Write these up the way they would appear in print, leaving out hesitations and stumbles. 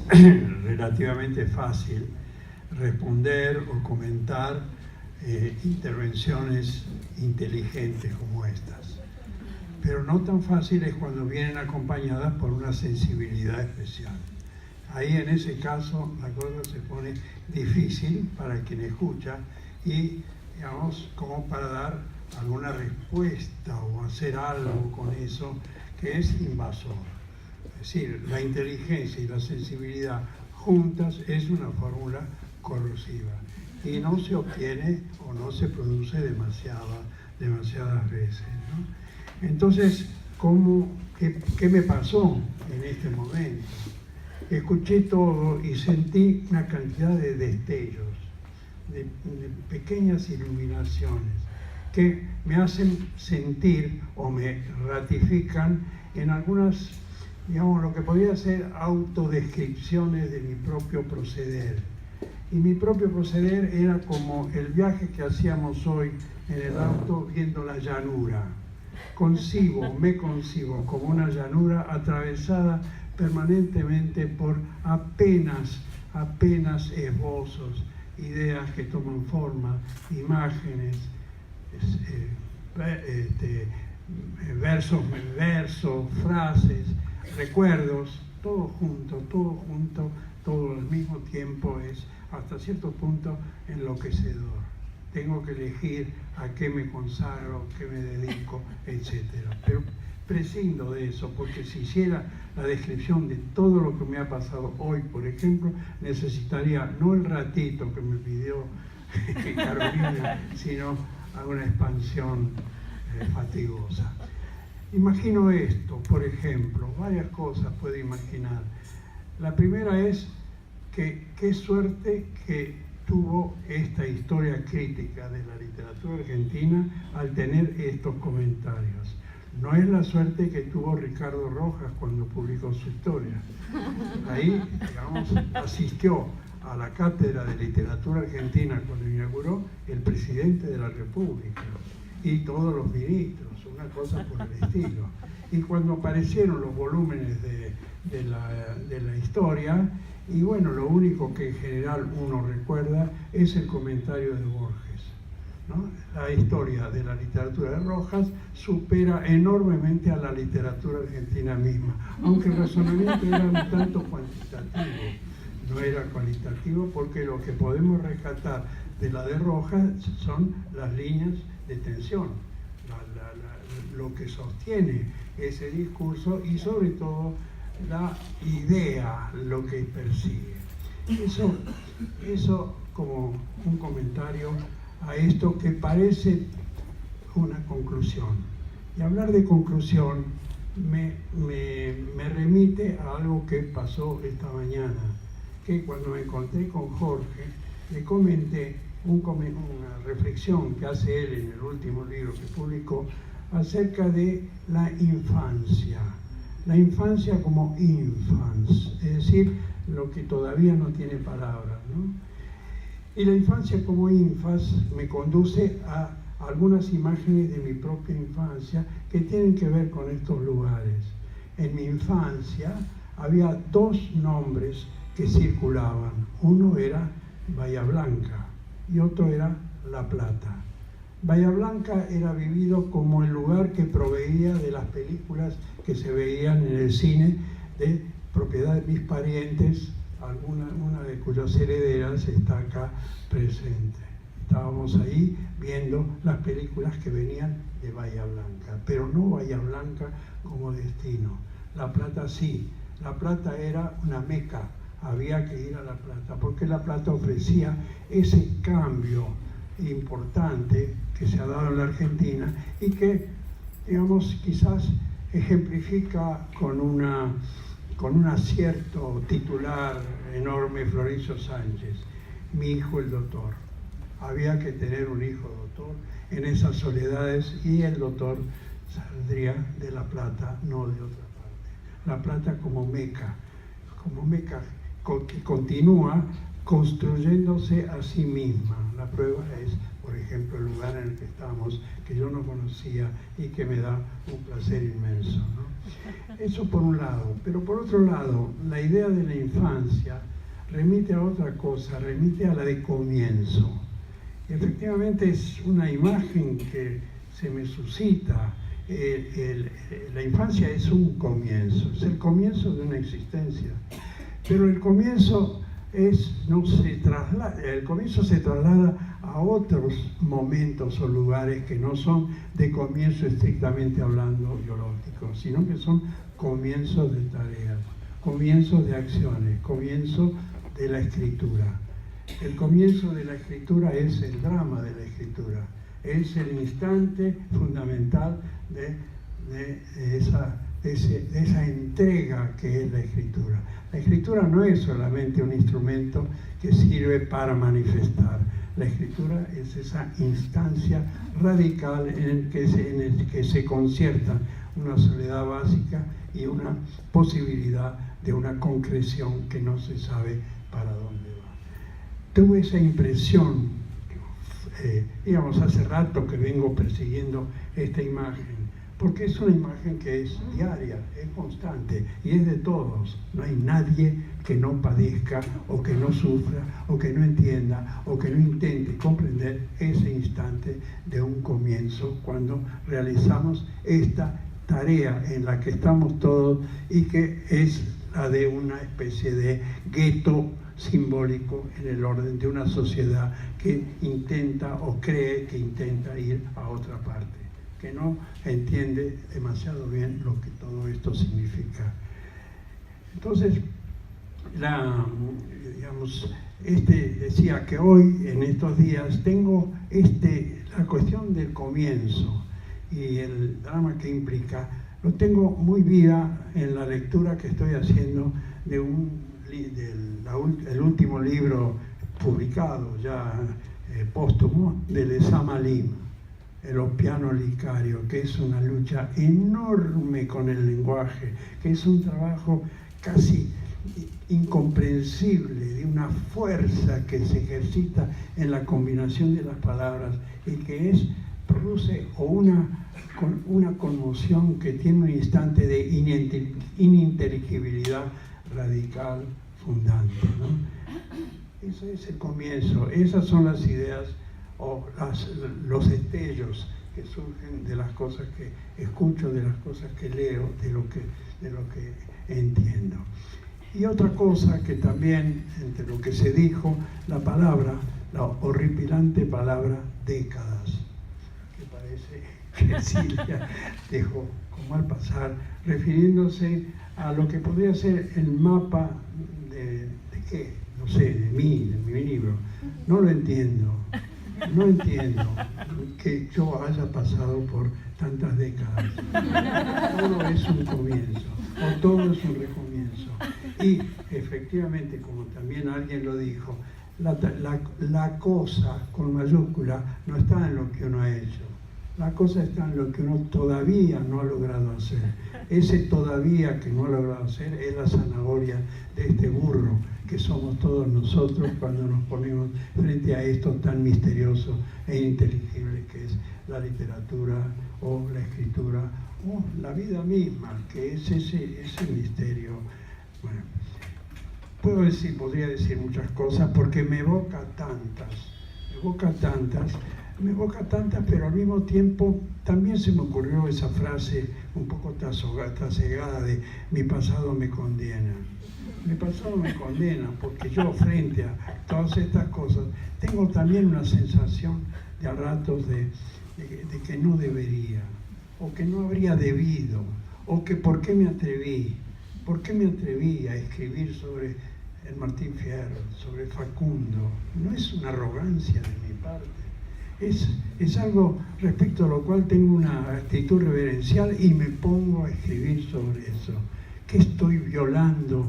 relativamente fácil responder o comentar intervenciones inteligentes como estas. Pero no tan fácil es cuando vienen acompañadas por una sensibilidad especial. Ahí en ese caso la cosa se pone difícil para quien escucha y, digamos, como para dar alguna respuesta o hacer algo con eso que es invasor. Es decir, la inteligencia y la sensibilidad juntas es una fórmula corrosiva y no se obtiene o no se produce demasiadas veces, ¿no? Entonces, ¿qué me pasó en este momento? Escuché todo y sentí una cantidad de destellos, de pequeñas iluminaciones que me hacen sentir o me ratifican en algunas, digamos, lo que podría ser autodescripciones de mi propio proceder. Y mi propio proceder era como el viaje que hacíamos hoy en el auto viendo la llanura. Me concibo como una llanura atravesada permanentemente por apenas esbozos, ideas que toman forma, imágenes, versos, frases, recuerdos, todo junto, todo al mismo tiempo es hasta cierto punto enloquecedor. Tengo que elegir a qué me consagro, qué me dedico, etc. Pero prescindo de eso, porque si hiciera la descripción de todo lo que me ha pasado hoy, por ejemplo, necesitaría no el ratito que me pidió Carolina, sino alguna expansión fatigosa. Imagino esto, por ejemplo, varias cosas puedo imaginar. La primera es que qué suerte que tuvo esta historia crítica de la literatura argentina al tener estos comentarios. No es la suerte que tuvo Ricardo Rojas cuando publicó su historia. Ahí, digamos, asistió a la cátedra de literatura argentina cuando inauguró el presidente de la República y todos los ministros, una cosa por el estilo. Y cuando aparecieron los volúmenes de la historia, y bueno, lo único que en general uno recuerda es el comentario de Borges, ¿no? La historia de la literatura de Rojas supera enormemente a la literatura argentina misma, aunque el razonamiento era un tanto cuantitativo, no era cualitativo, porque lo que podemos rescatar de la de Rojas son las líneas de tensión, lo que sostiene ese discurso y sobre todo la idea, lo que persigue. Eso como un comentario a esto que parece una conclusión. Y hablar de conclusión me remite a algo que pasó esta mañana, que cuando me encontré con Jorge, le comenté una reflexión que hace él en el último libro que publicó acerca de la infancia como infans, es decir, lo que todavía no tiene palabras, ¿no? Y la infancia como infans me conduce a algunas imágenes de mi propia infancia que tienen que ver con estos lugares. En mi infancia había dos nombres que circulaban. Uno era Bahía Blanca y otro era La Plata. Bahía Blanca era vivido como el lugar que proveía de las películas que se veían en el cine de propiedad de mis parientes, una de cuyas herederas está acá presente. Estábamos ahí viendo las películas que venían de Bahía Blanca, pero no Bahía Blanca como destino. La Plata sí, La Plata era una meca, había que ir a La Plata, porque La Plata ofrecía ese cambio importante que se ha dado en la Argentina y que, digamos, quizás ejemplifica con un acierto titular enorme Florencio Sánchez: mi hijo el doctor. Había que tener un hijo doctor en esas soledades y el doctor saldría de La Plata, no de otra parte. La Plata como meca que continúa construyéndose a sí misma. La prueba es, por ejemplo, el lugar en el que estamos, que yo no conocía y que me da un placer inmenso, ¿no? Eso por un lado, pero por otro lado, la idea de la infancia remite a otra cosa, remite a la de comienzo. Y efectivamente es una imagen que se me suscita. La infancia es un comienzo, es el comienzo de una existencia, pero el comienzo se traslada a otros momentos o lugares que no son de comienzo estrictamente hablando biológico, sino que son comienzos de tareas, comienzos de acciones, comienzos de la escritura. El comienzo de la escritura es el drama de la escritura, es el instante fundamental de esa entrega que es la escritura. La escritura no es solamente un instrumento que sirve para manifestar. La escritura es esa instancia radical en el que se concierta una soledad básica y una posibilidad de una concreción que no se sabe para dónde va. Tuve esa impresión, digamos, hace rato que vengo persiguiendo esta imagen, porque es una imagen que es diaria, es constante y es de todos. No hay nadie que no padezca o que no sufra o que no entienda o que no intente comprender ese instante de un comienzo cuando realizamos esta tarea en la que estamos todos y que es la de una especie de gueto simbólico en el orden de una sociedad que intenta o cree que intenta ir a otra parte, que no entiende demasiado bien lo que todo esto significa. Entonces, decía que hoy, en estos días, tengo la cuestión del comienzo y el drama que implica, lo tengo muy viva en la lectura que estoy haciendo del último libro publicado, ya póstumo, de Lezama Lima, El Opiano Licario, que es una lucha enorme con el lenguaje, que es un trabajo casi incomprensible, de una fuerza que se ejercita en la combinación de las palabras y que produce una conmoción que tiene un instante de ininteligibilidad radical, fundante, ¿no? Eso es el comienzo, esas son las ideas o los destellos que surgen de las cosas que escucho, de las cosas que leo, de lo que entiendo. Y otra cosa que también, entre lo que se dijo, la horripilante palabra décadas, que parece que Silvia dejó como al pasar, refiriéndose a lo que podría ser el mapa de qué, no sé, de mi libro. No lo entiendo. No entiendo que yo haya pasado por tantas décadas. Todo es un comienzo, o todo es un recomienzo. Y efectivamente, como también alguien lo dijo, la cosa con mayúscula no está en lo que uno ha hecho. La cosa está en lo que uno todavía no ha logrado hacer. Ese todavía que no ha logrado hacer es la zanahoria de este burro que somos todos nosotros cuando nos ponemos frente a esto tan misterioso e inteligible que es la literatura o la escritura o la vida misma, que es ese misterio. Bueno, podría decir muchas cosas porque me evoca tantas, pero al mismo tiempo también se me ocurrió esa frase un poco trasegada de mi pasado me condena. Mi pasado me condena porque yo frente a todas estas cosas tengo también una sensación de a ratos de que no debería, o que no habría debido, o que por qué me atreví a escribir sobre el Martín Fierro, sobre Facundo. No es una arrogancia de mi parte. Es algo respecto a lo cual tengo una actitud reverencial y me pongo a escribir sobre eso. ¿Qué estoy violando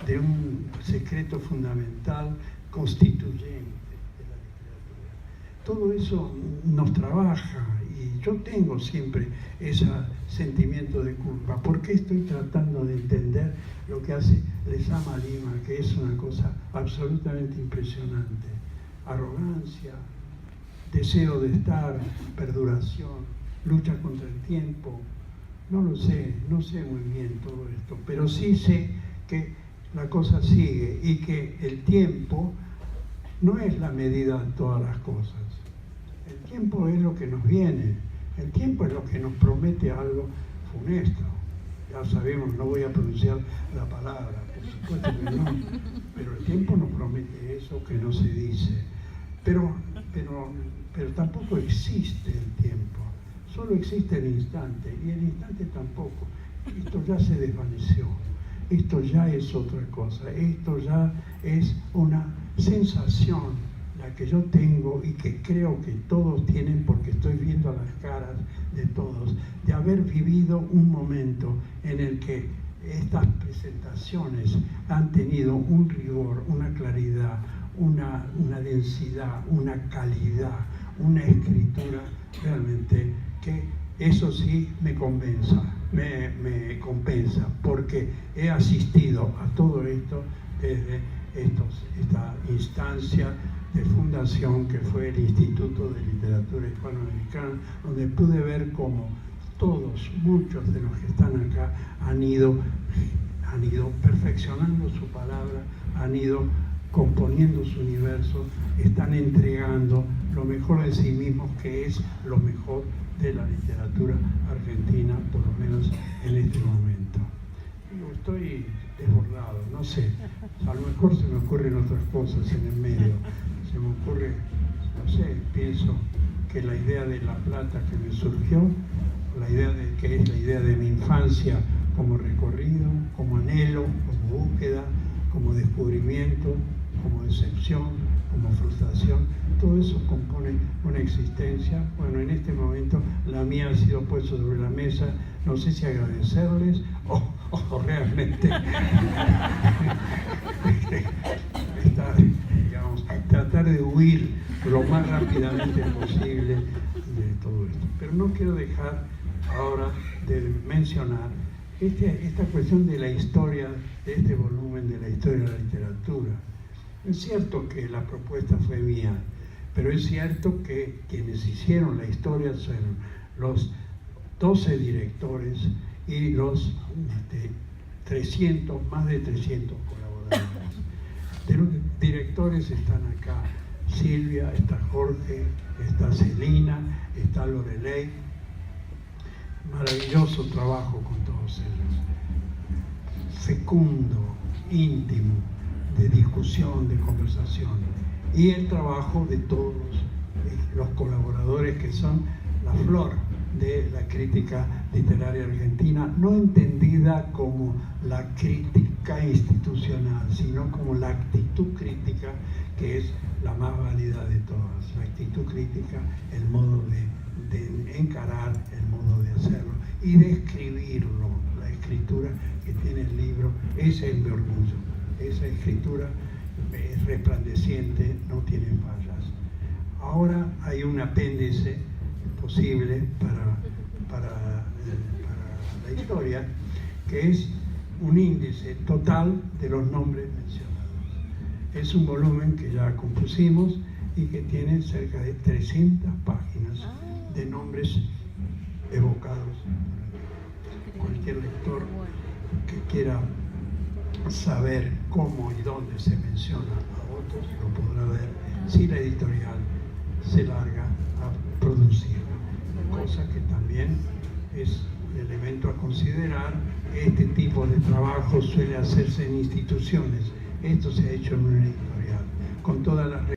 de un secreto fundamental constituyente de la literatura? Todo eso nos trabaja y yo tengo siempre ese sentimiento de culpa. ¿Por qué estoy tratando de entender lo que hace Lezama Lima, que es una cosa absolutamente impresionante? Arrogancia, deseo de estar, perduración, lucha contra el tiempo, No lo sé, no sé muy bien todo esto, pero sí sé que la cosa sigue y que el tiempo no es la medida de todas las cosas. El tiempo es lo que nos viene, el tiempo es lo que nos promete algo funesto. Ya sabemos, no voy a pronunciar la palabra, por supuesto que no, pero el tiempo nos promete eso que no se dice. Pero tampoco existe el tiempo, solo existe el instante, y el instante tampoco. Esto ya se desvaneció, esto ya es otra cosa, esto ya es una sensación la que yo tengo y que creo que todos tienen, porque estoy viendo las caras de todos, de haber vivido un momento en el que estas presentaciones han tenido un rigor, una claridad, una densidad, una calidad, una escritura realmente que eso sí me compensa, porque he asistido a todo esto desde esta instancia de fundación que fue el Instituto de Literatura Hispanoamericana, donde pude ver cómo todos, muchos de los que están acá han ido perfeccionando su palabra, han ido componiendo su universo, están entregando lo mejor de sí mismos, que es lo mejor de la literatura argentina, por lo menos en este momento. Digo, estoy desbordado, no sé, a lo mejor se me ocurren otras cosas en el medio, se me ocurre, no sé, pienso que la idea de La Plata que me surgió, que es la idea de mi infancia como recorrido, como anhelo, como búsqueda, como descubrimiento, como decepción, como frustración, todo eso compone una existencia. Bueno, en este momento la mía ha sido puesta sobre la mesa, no sé si agradecerles o realmente tratar de huir lo más rápidamente posible de todo esto. Pero no quiero dejar ahora de mencionar esta cuestión de la historia, de este volumen de la historia de la literatura. Es cierto que la propuesta fue mía, pero es cierto que quienes hicieron la historia son los 12 directores y los más de 300 colaboradores. De los directores están acá Silvia, está Jorge, está Celina, está Lorelei. Maravilloso trabajo con todos ellos. Fecundo, íntimo, de discusión, de conversación. Y el trabajo de todos los colaboradores que son la flor de la crítica literaria argentina, no entendida como la crítica institucional, sino como la actitud crítica, que es la más válida de todas. La actitud crítica, el modo de encarar, el modo de hacerlo y de escribirlo. La escritura que tiene el libro, ese es mi orgullo. Esa escritura es resplandeciente, no tiene fallas. Ahora hay un apéndice posible para la historia, que es un índice total de los nombres mencionados. Es un volumen que ya compusimos y que tiene cerca de 300 páginas de nombres evocados. Cualquier lector que quiera saber cómo y dónde se menciona a otros lo podrá ver si la editorial se larga a producir, cosa que también es un elemento a considerar. Este tipo de trabajo suele hacerse en instituciones, esto se ha hecho en una editorial, con todas las